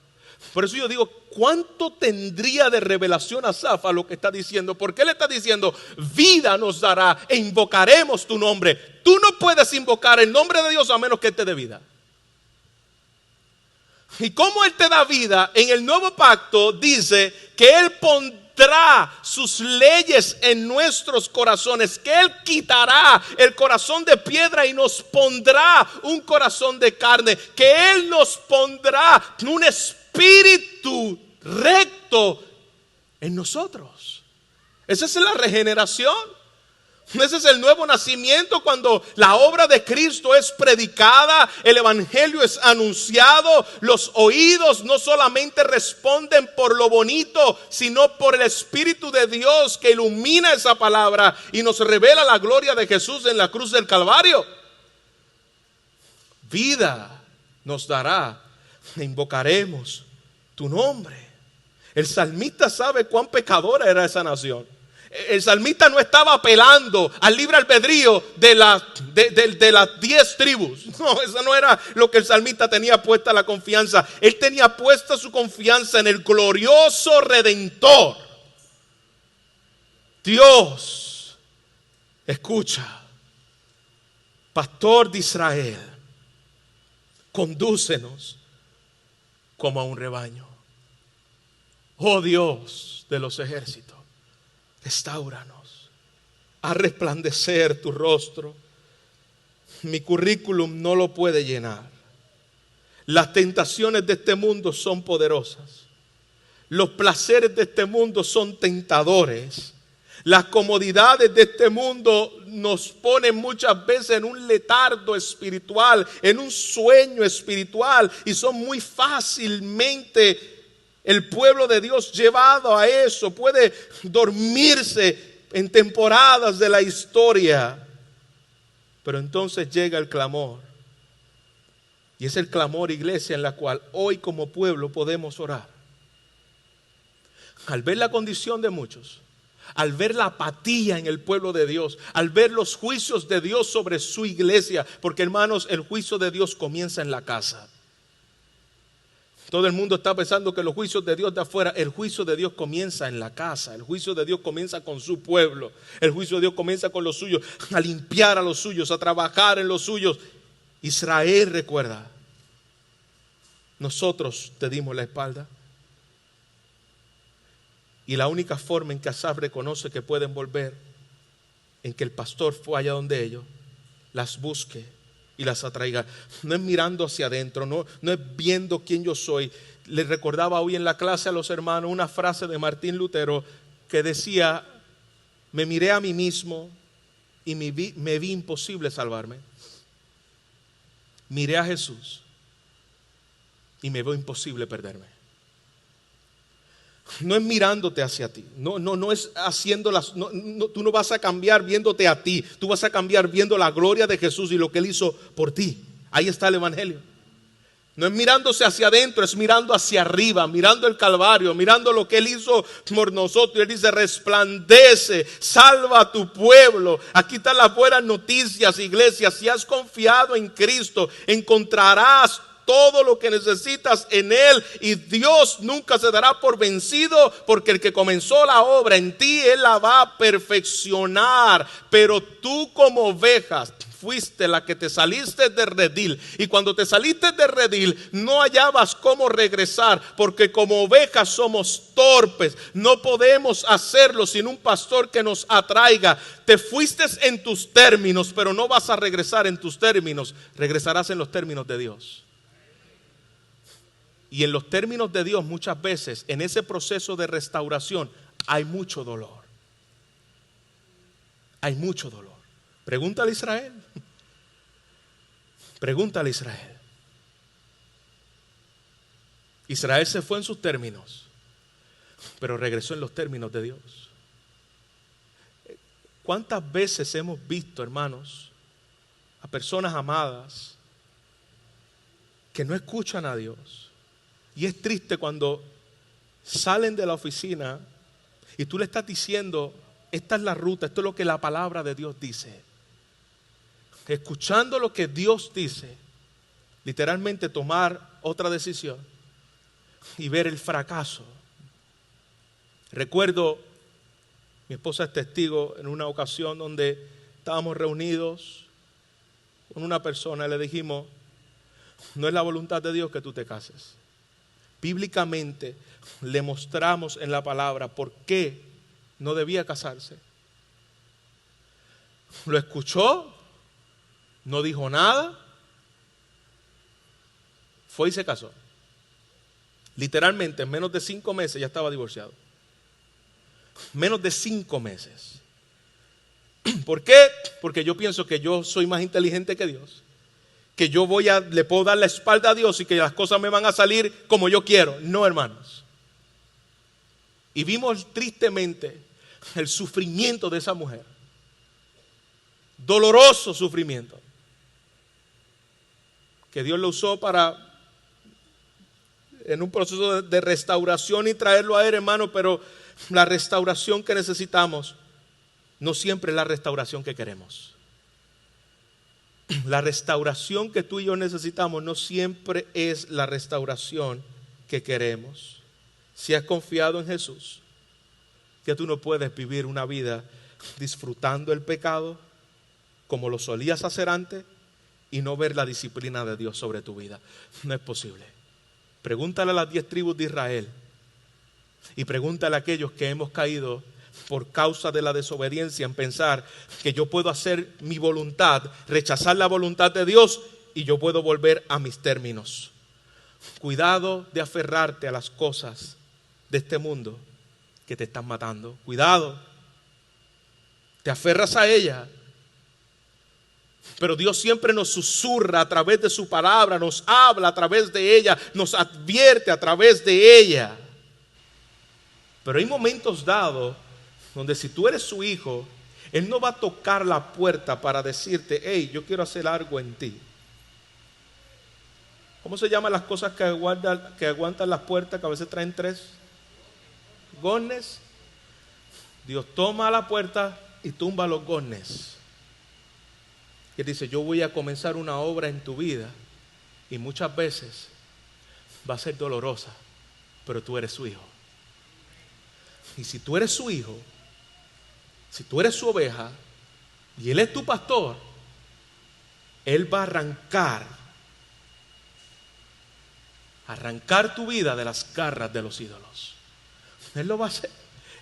Por eso yo digo, ¿cuánto tendría de revelación Asaf a lo que está diciendo? Porque él está diciendo: vida nos dará e invocaremos tu nombre. Tú no puedes invocar el nombre de Dios a menos que él te dé vida. Y como él te da vida, en el nuevo pacto dice que él pondrá sus leyes en nuestros corazones, que él quitará el corazón de piedra y nos pondrá un corazón de carne, que él nos pondrá un espíritu recto en nosotros. Esa es la regeneración. Ese es el nuevo nacimiento, cuando la obra de Cristo es predicada, el evangelio es anunciado, los oídos no solamente responden por lo bonito, sino por el Espíritu de Dios que ilumina esa palabra y nos revela la gloria de Jesús en la cruz del Calvario. Vida nos dará, invocaremos tu nombre. El salmista sabe cuán pecadora era esa nación. El salmista no estaba apelando al libre albedrío de las 10 tribus. No, eso no era lo que el salmista tenía puesta la confianza. Él tenía puesta su confianza en el glorioso Redentor. Dios, escucha, Pastor de Israel, condúcenos como a un rebaño. Oh Dios de los ejércitos, restáuranos, haz resplandecer tu rostro. Mi currículum no lo puede llenar. Las tentaciones de este mundo son poderosas. Los placeres de este mundo son tentadores. Las comodidades de este mundo nos ponen muchas veces en un letargo espiritual, en un sueño espiritual, y son muy fácilmente el pueblo de Dios llevado a eso. Puede dormirse en temporadas de la historia. Pero entonces llega el clamor. Y es el clamor, iglesia, en la cual hoy como pueblo podemos orar. Al ver la condición de muchos, al ver la apatía en el pueblo de Dios, al ver los juicios de Dios sobre su iglesia, porque hermanos, el juicio de Dios comienza en la casa. Todo el mundo está pensando que los juicios de Dios de afuera. El juicio de Dios comienza en la casa. El juicio de Dios comienza con su pueblo. El juicio de Dios comienza con los suyos, a limpiar a los suyos, a trabajar en los suyos. Israel, recuerda, nosotros te dimos la espalda. Y la única forma en que Asaf reconoce que pueden volver, en que el pastor fue allá donde ellos, las busque y las atraiga. No es mirando hacia adentro, no es viendo quién yo soy. Les recordaba hoy en la clase a los hermanos una frase de Martín Lutero que decía: me miré a mí mismo y me vi imposible salvarme. Miré a Jesús y me veo imposible perderme. No es mirándote hacia ti, no es haciéndolas, tú no vas a cambiar viéndote a ti, tú vas a cambiar viendo la gloria de Jesús y lo que Él hizo por ti. Ahí está el evangelio. No es mirándose hacia adentro, es mirando hacia arriba, mirando el Calvario, mirando lo que Él hizo por nosotros. Y Él dice: resplandece, salva a tu pueblo. Aquí están las buenas noticias, iglesia. Si has confiado en Cristo, encontrarás todo lo que necesitas en Él, y Dios nunca se dará por vencido, porque el que comenzó la obra en ti, Él la va a perfeccionar. Pero tú como ovejas fuiste la que te saliste de redil, y cuando te saliste de redil no hallabas cómo regresar, porque como ovejas somos torpes, no podemos hacerlo sin un pastor que nos atraiga. Te fuiste en tus términos, pero no vas a regresar en tus términos, regresarás en los términos de Dios. Y en los términos de Dios, muchas veces en ese proceso de restauración hay mucho dolor. Hay mucho dolor. Pregúntale a Israel. Pregúntale a Israel. Israel se fue en sus términos, pero regresó en los términos de Dios. ¿Cuántas veces hemos visto, hermanos, a personas amadas que no escuchan a Dios? Y es triste cuando salen de la oficina y tú le estás diciendo, esta es la ruta, esto es lo que la palabra de Dios dice. Escuchando lo que Dios dice, literalmente tomar otra decisión y ver el fracaso. Recuerdo, mi esposa es testigo, en una ocasión donde estábamos reunidos con una persona y le dijimos, no es la voluntad de Dios que tú te cases. Bíblicamente le mostramos en la palabra por qué no debía casarse. Lo escuchó, no dijo nada, fue y se casó. Literalmente en menos de 5 meses ya estaba divorciado. Menos de 5 meses. ¿Por qué? Porque yo pienso que yo soy más inteligente que Dios, que yo le puedo dar la espalda a Dios y que las cosas me van a salir como yo quiero. No, hermanos. Y vimos tristemente el sufrimiento de esa mujer. Doloroso sufrimiento. Que Dios lo usó en un proceso de restauración y traerlo a Él, hermano, pero la restauración que necesitamos no siempre es la restauración que queremos. La restauración que tú y yo necesitamos no siempre es la restauración que queremos. Si has confiado en Jesús, que tú no puedes vivir una vida disfrutando el pecado como lo solías hacer antes y no ver la disciplina de Dios sobre tu vida. No es posible. Pregúntale a las 10 tribus de Israel y pregúntale a aquellos que hemos caído por causa de la desobediencia en pensar que yo puedo hacer mi voluntad, rechazar la voluntad de Dios y yo puedo volver a mis términos. Cuidado de aferrarte a las cosas de este mundo que te están matando. Cuidado. Te aferras a ella. Pero Dios siempre nos susurra a través de su palabra, nos habla a través de ella, nos advierte a través de ella. Pero hay momentos dados donde si tú eres su hijo, Él no va a tocar la puerta para decirte, hey, yo quiero hacer algo en ti. ¿Cómo se llaman las cosas que aguantan las puertas, que a veces traen 3? Goznes. Dios toma la puerta y tumba los goznes. Y Él dice, yo voy a comenzar una obra en tu vida y muchas veces va a ser dolorosa, pero tú eres su hijo. Y si tú eres su hijo, si tú eres su oveja y Él es tu pastor, Él va a arrancar tu vida de las garras de los ídolos. Él lo va a hacer.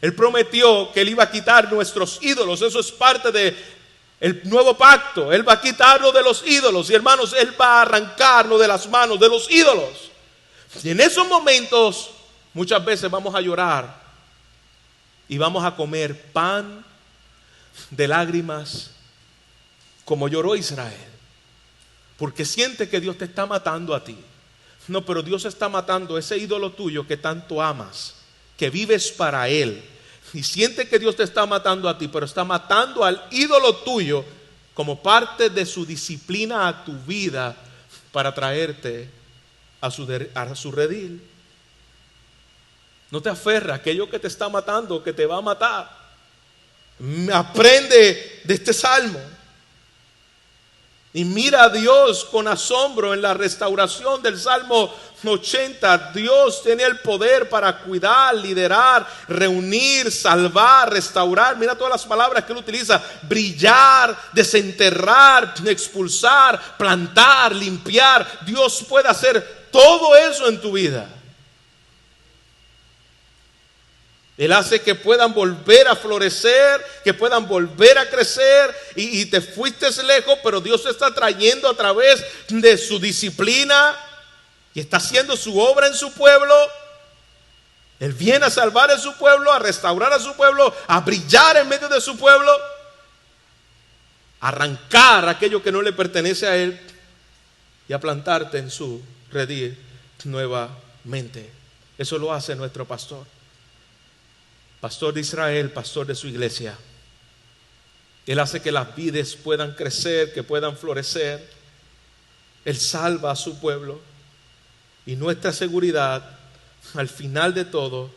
Él prometió que Él iba a quitar nuestros ídolos. Eso es parte del nuevo pacto. Él va a quitarlo de los ídolos. Y hermanos, Él va a arrancarnos de las manos de los ídolos. Y en esos momentos muchas veces vamos a llorar y vamos a comer pan de lágrimas como lloró Israel, porque siente que Dios te está matando a ti. No, pero Dios está matando ese ídolo tuyo que tanto amas, que vives para Él, y siente que Dios te está matando a ti, pero está matando al ídolo tuyo como parte de su disciplina a tu vida para traerte a su redil. No te aferres a aquello que te está matando, que te va a matar. Aprende de este salmo y mira a Dios con asombro en la restauración del Salmo 80. Dios tiene el poder para cuidar, liderar, reunir, salvar, restaurar. Mira todas las palabras que Él utiliza: brillar, desenterrar, expulsar, plantar, limpiar. Dios puede hacer todo eso en tu vida. Él hace que puedan volver a florecer, que puedan volver a crecer, y te fuiste lejos, pero Dios te está trayendo a través de su disciplina y está haciendo su obra en su pueblo. Él viene a salvar a su pueblo, a restaurar a su pueblo, a brillar en medio de su pueblo, a arrancar aquello que no le pertenece a Él y a plantarte en su redil Eso lo hace nuestro pastor. Pastor de Israel, pastor de su iglesia. Él hace que las vides puedan crecer, que puedan florecer. Él salva a su pueblo. Y nuestra seguridad, al final de todo,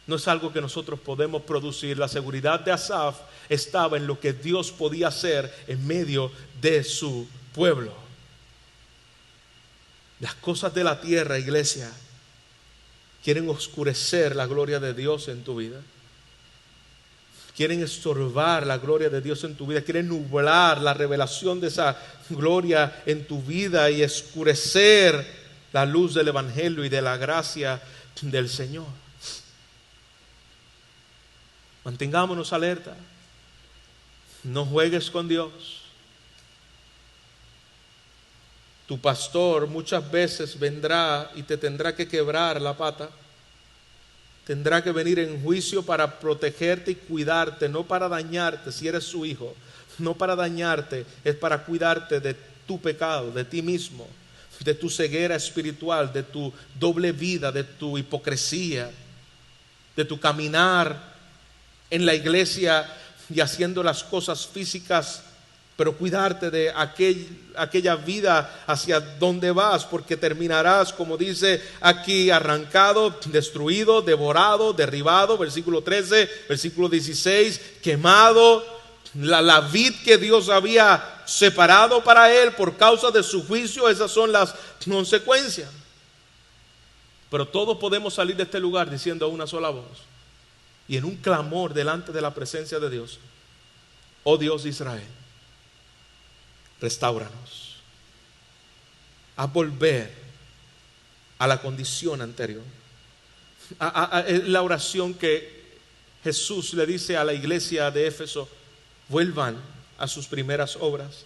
no es algo que nosotros podemos producir. La seguridad de Asaf estaba en lo que Dios podía hacer en medio de su pueblo. Las cosas de la tierra, iglesia, quieren oscurecer la gloria de Dios en tu vida. Quieren estorbar la gloria de Dios en tu vida. Quieren nublar la revelación de esa gloria en tu vida y oscurecer la luz del evangelio y de la gracia del Señor. Mantengámonos alerta. No juegues con Dios. Tu pastor muchas veces vendrá y te tendrá que quebrar la pata. Tendrá que venir en juicio para protegerte y cuidarte, no para dañarte si eres su hijo. No para dañarte, es para cuidarte de tu pecado, de ti mismo, de tu ceguera espiritual, de tu doble vida, de tu hipocresía, de tu caminar en la iglesia y haciendo las cosas físicas, pero cuidarte de aquella vida hacia donde vas, porque terminarás, como dice aquí, arrancado, destruido, devorado, derribado, versículo 13, versículo 16, quemado. La vid que Dios había separado para él por causa de su juicio, esas son las consecuencias. Pero todos podemos salir de este lugar diciendo a una sola voz y en un clamor delante de la presencia de Dios: oh Dios de Israel, restáuranos, haz volver a la condición anterior. La oración que Jesús le dice a la iglesia de Éfeso: vuelvan a sus primeras obras,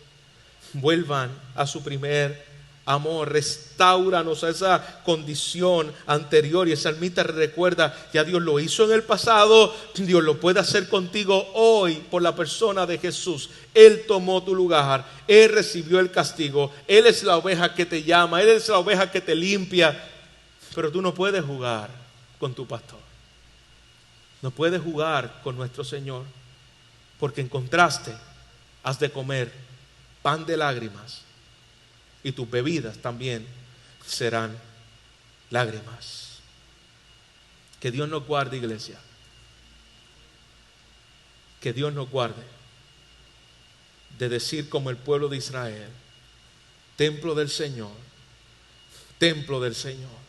vuelvan a su primer amor, restáuranos a esa condición anterior. Y el salmista recuerda: ya Dios lo hizo en el pasado, Dios lo puede hacer contigo hoy por la persona de Jesús. Él tomó tu lugar, Él recibió el castigo, Él es la oveja que te llama, Él es la oveja que te limpia. Pero tú no puedes jugar con tu pastor, no puedes jugar con nuestro Señor, porque en contraste has de comer pan de lágrimas y tus bebidas también serán lágrimas. Que Dios nos guarde, iglesia. Que Dios nos guarde de decir como el pueblo de Israel: templo del Señor, templo del Señor.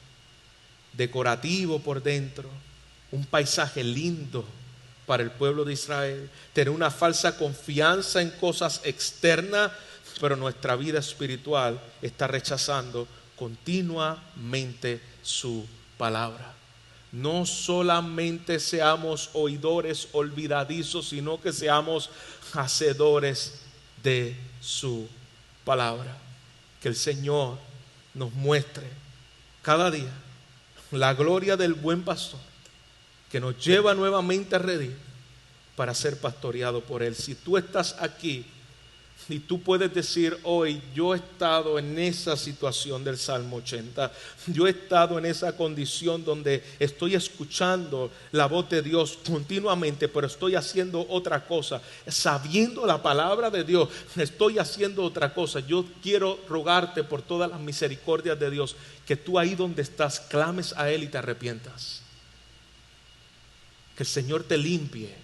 Decorativo por dentro, un paisaje lindo para el pueblo de Israel. Tener una falsa confianza en cosas externas, pero nuestra vida espiritual está rechazando continuamente su palabra. No solamente seamos oidores olvidadizos, sino que seamos hacedores de su palabra. Que el Señor nos muestre cada día la gloria del buen pastor, que nos lleva nuevamente a redil para ser pastoreado por Él. Si tú estás aquí y tú puedes decir hoy: yo he estado en esa situación del Salmo 80, yo he estado en esa condición donde estoy escuchando la voz de Dios continuamente, pero estoy haciendo otra cosa, sabiendo la palabra de Dios, estoy haciendo otra cosa. Yo quiero rogarte por todas las misericordias de Dios, que tú ahí donde estás clames a Él y te arrepientas. Que el Señor te limpie,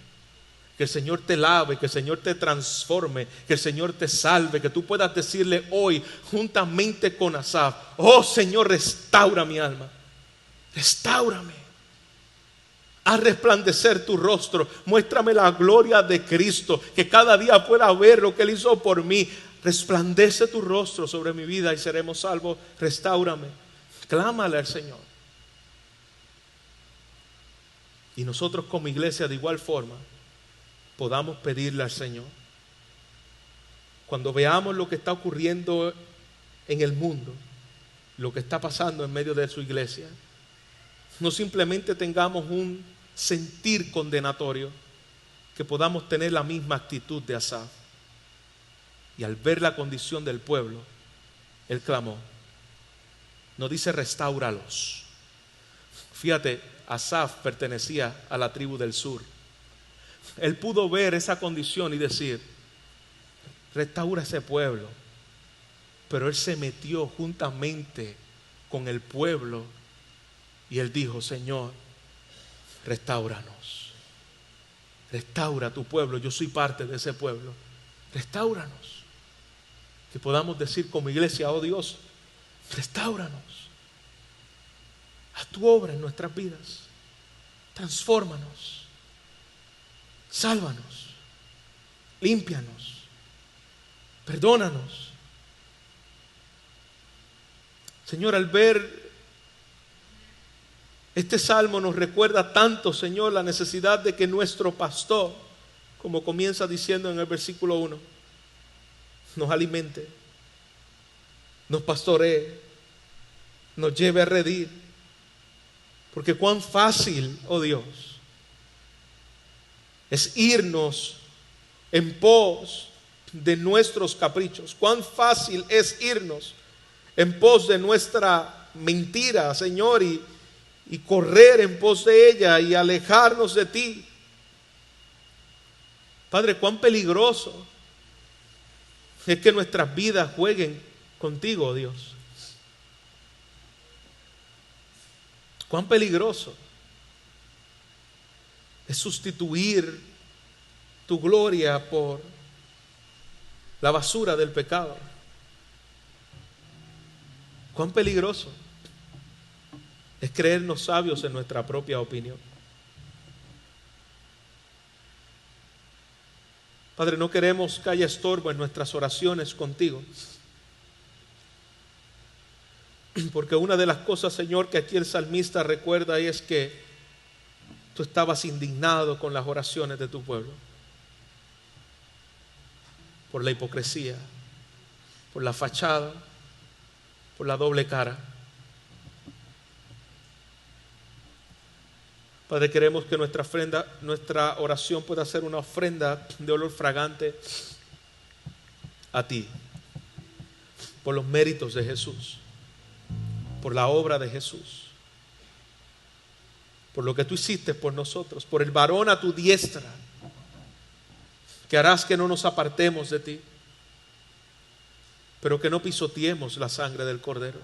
que el Señor te lave, que el Señor te transforme, que el Señor te salve, que tú puedas decirle hoy juntamente con Asaf: oh Señor, restaura mi alma, restáurame, haz resplandecer tu rostro, muéstrame la gloria de Cristo, que cada día pueda ver lo que Él hizo por mí. Resplandece tu rostro sobre mi vida y seremos salvos. Restáurame, clámale al Señor. Y nosotros como iglesia de igual forma podamos pedirle al Señor, cuando veamos lo que está ocurriendo en el mundo, lo que está pasando en medio de su iglesia, no simplemente tengamos un sentir condenatorio, que podamos tener la misma actitud de Asaf. Y al ver la condición del pueblo, él clamó. No dice restáuralos, Fíjate, Asaf pertenecía a la tribu del sur. Él pudo ver esa condición y decir: restaura ese pueblo. Pero él se metió juntamente con el pueblo y él dijo: Señor, restáuranos. Restaura tu pueblo, yo soy parte de ese pueblo. Restáuranos. Que podamos decir como iglesia: oh Dios, restáuranos. Haz tu obra en nuestras vidas. Transfórmanos. Sálvanos. Límpianos. Perdónanos. Señor, al ver este salmo nos recuerda tanto, Señor, la necesidad de que nuestro pastor, como comienza diciendo en el versículo 1, nos alimente, nos pastoree, nos lleve a redil. Porque cuán fácil, oh Dios, es irnos en pos de nuestros caprichos. Cuán fácil es irnos en pos de nuestra mentira, Señor, y correr en pos de ella y alejarnos de ti. Padre, cuán peligroso es que nuestras vidas jueguen contigo, oh Dios. Cuán peligroso es sustituir tu gloria por la basura del pecado. Cuán peligroso es creernos sabios en nuestra propia opinión. Padre, no queremos que haya estorbo en nuestras oraciones contigo. Porque una de las cosas, Señor, que aquí el salmista recuerda es que tú estabas indignado con las oraciones de tu pueblo. Por la hipocresía, por la fachada, por la doble cara. Padre, queremos que nuestra oración pueda ser una ofrenda de olor fragante a ti, por los méritos de Jesús, por la obra de Jesús, por lo que tú hiciste por nosotros, por el varón a tu diestra, que harás que no nos apartemos de ti, pero que no pisoteemos la sangre del Cordero.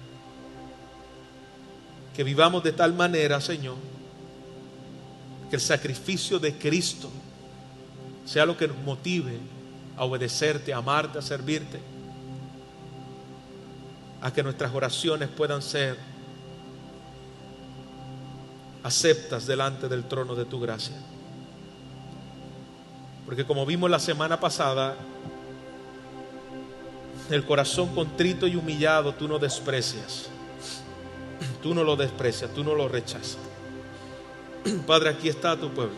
Que vivamos de tal manera, Señor, que el sacrificio de Cristo sea lo que nos motive a obedecerte, a amarte, a servirte, a que nuestras oraciones puedan ser aceptas delante del trono de tu gracia. Porque como vimos la semana pasada, el corazón contrito y humillado tú no desprecias. Tú no lo desprecias, tú no lo rechazas. Padre, aquí está tu pueblo.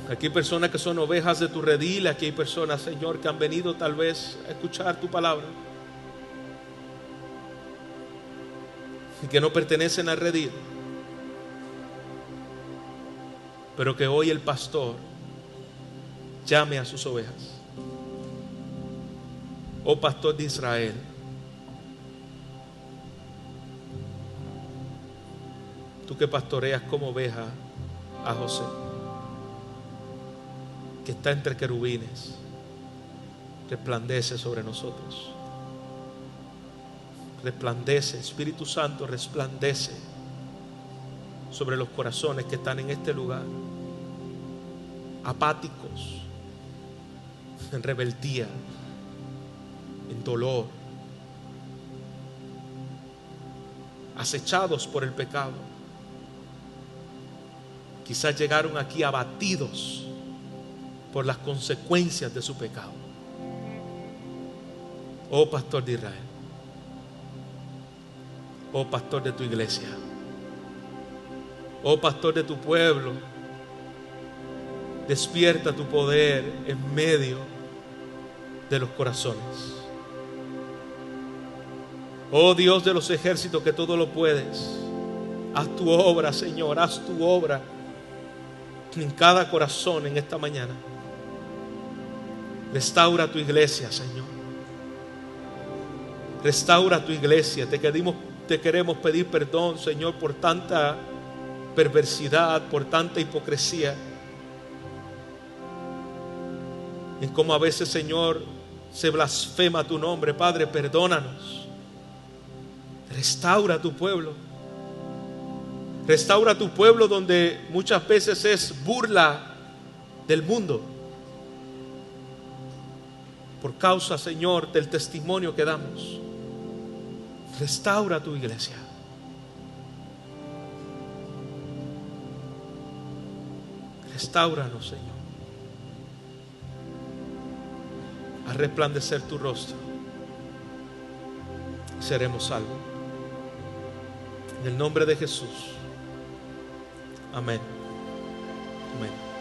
Aquí hay personas que son ovejas de tu redil. Aquí hay personas, Señor, que han venido tal vez a escuchar tu palabra y que no pertenecen al redil, pero que hoy el pastor llame a sus ovejas. Oh pastor de Israel, tú que pastoreas como oveja a José, que está entre querubines, resplandece sobre nosotros. Resplandece, Espíritu Santo, resplandece sobre los corazones que están en este lugar, apáticos, en rebeldía, en dolor, acechados por el pecado. Quizás llegaron aquí abatidos por las consecuencias de su pecado. Oh pastor de Israel, oh pastor de tu iglesia, oh pastor de tu pueblo, despierta tu poder en medio de los corazones. Oh Dios de los ejércitos, que todo lo puedes, haz tu obra, Señor, haz tu obra en cada corazón en esta mañana. Restaura tu iglesia, Señor. Restaura tu iglesia. Te te queremos pedir perdón, Señor, por tanta perversidad, por tanta hipocresía. En cómo a veces, Señor, se blasfema tu nombre. Padre, perdónanos. Restaura tu pueblo. Restaura tu pueblo donde muchas veces es burla del mundo. Por causa, Señor, del testimonio que damos. Restaura tu iglesia. Restáuranos, Señor. A resplandecer tu rostro. Y seremos salvos. En el nombre de Jesús. Amén. Amén.